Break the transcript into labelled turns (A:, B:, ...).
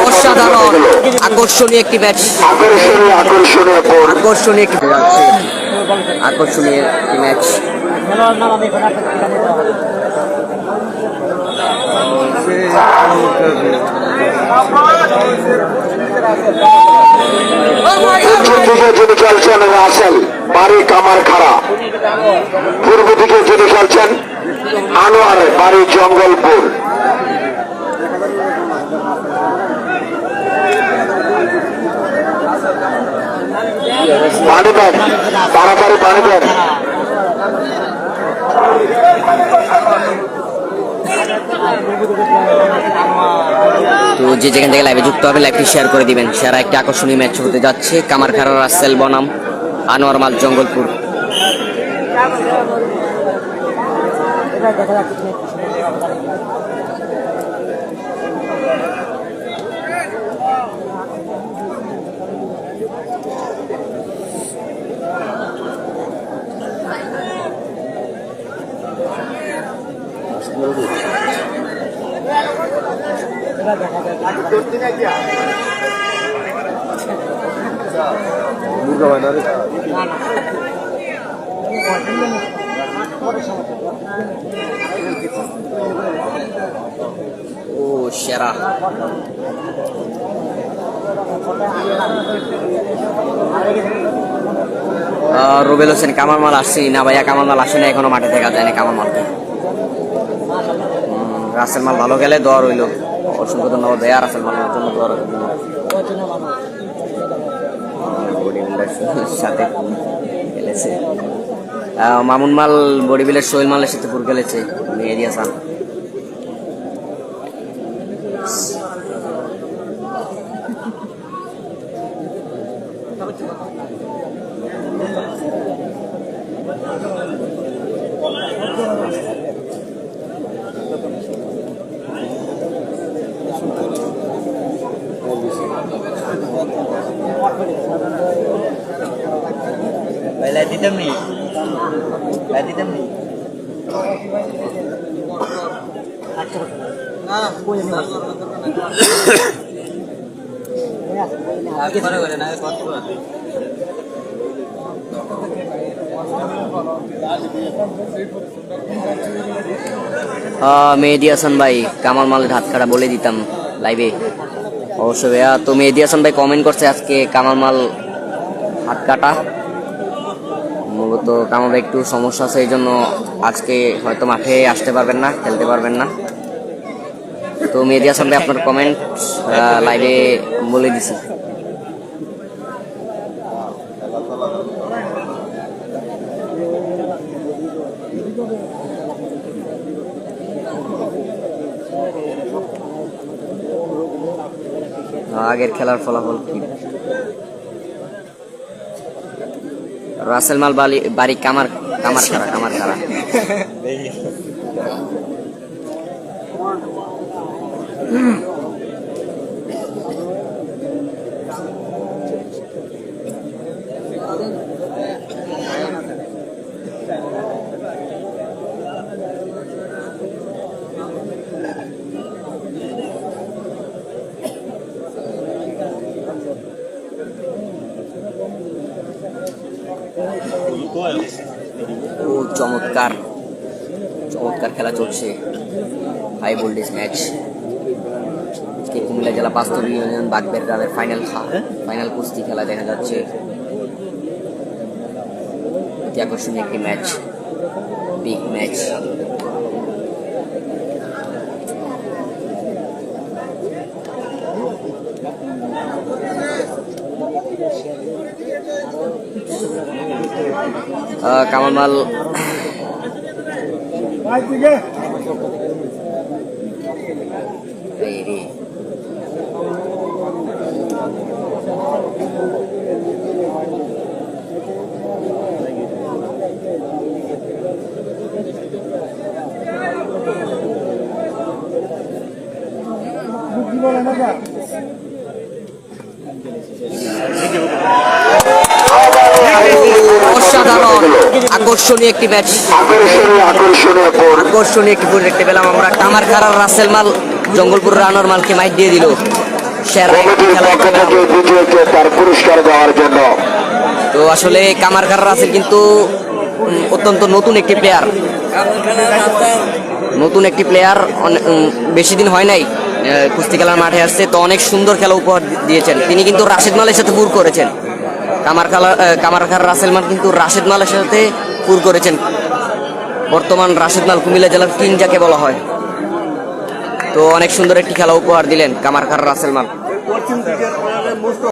A: অসাধারণ আকর্ষণীয় একটি ম্যাচ, আকর্ষণীয় একটি ম্যাচ।
B: যিনি খেলছেন রাসেল বাড়ি কামারখাড়া, পূর্ব দিকে যিনি খেলছেন আনোয়ার বাড়ি জঙ্গলপুর। পানি দেন, তাড়াতাড়ি পানি দেন।
A: তো যে যেখান থেকে লাইভে যুক্ত হবে লাইভটি শেয়ার করে দিবেন। সেরা একটি আকর্ষণীয় ম্যাচ হতে যাচ্ছে কামারখাড়া রাসেল বনাম আনোয়ার মাল জঙ্গলপুর। ও সেরা রুবেল হোসেন কামাল মাল আসছে না ভাইয়া? কামাল মাল আসে না এখনো, মাঠে দেখা যায় না কামাল মালকে। রাসেল মাল ভালো খেলে, দোয়া রইল। অসংখ্য ধন্যবাদ ভাইয়া রাসেল মালের জন্য দোয়া রইল। সাথে খেলেছে মামুন মাল, বডি বিল্ডার সোহেল মালের সাথে পুর খেলেছে মেহেদী হাসান।
C: দিতাম নি
A: মেহেদী হাসান ভাই কামাল মালের হাত কাটা বলে দিতাম লাইভে অবশ্যই ভাইয়া। তো মেহেদী হাসান ভাই কমেন্ট করছে আজকে কামাল মাল হাত কাটা, মূলত কামাল ভাই একটু সমস্যা আছে, এই জন্য আজকে হয়তো মাঠে আসতে পারবেন না, খেলতে পারবেন না। তো মেহেদী হাসান ভাই আপনার কমেন্ট লাইভে বলে দিছি। আগের খেলার ফলাফল কি? রাসেল মাল বাড়ি কামারখাড়া। ও চমৎকার খেলা চলছে, হাই ভোল্টেজ ম্যাচ। কুমিল্লা জেলা বাস্তব ইউনিয়ন বাগবের গ্রামের ফাইনাল কুস্তি খেলা দেখা যাচ্ছে। অতি আকর্ষণীয় একটি ম্যাচ, বিগ ম্যাচ। কামাল মাল অসাধারণ আকর্ষণীয় একটি ম্যাচ,
B: আকর্ষণীয় বোর্ড
A: আকর্ষণীয় একটি বোর্ড দেখতে পেলাম আমরা। কামারখাড়ার রাসেল মাল জঙ্গলপুরের রানোর মালকে মাইট দিয়ে দিল সেরা একটি
B: কমিটির
A: খেলা
B: পক্ষ
A: দেখতে পেলাম।
B: থেকে বিজয়কে তার পুরস্কার দেওয়ার জন্য
A: তো আসলে কামারখাড়া রাসেল কিন্তু অত্যন্ত নতুন একটি প্লেয়ার, বেশি দিন হয় নাই কুস্তি খেলার মাঠে আসছে, তো অনেক সুন্দর খেলা উপহার দিয়েছেন তিনি। কিন্তু রাশেদ মালের সাথে পুর করেছেন, কামারখাড়া রাসেল মাল কিন্তু রাশেদ মালের সাথে পুর করেছেন। বর্তমান রাশেদ মাল কুমিল্লা জেলার কিং যাকে বলা হয়। তো অনেক সুন্দর একটি খেলা উপহার দিলেন কামারখাড়া রাসেল মাল।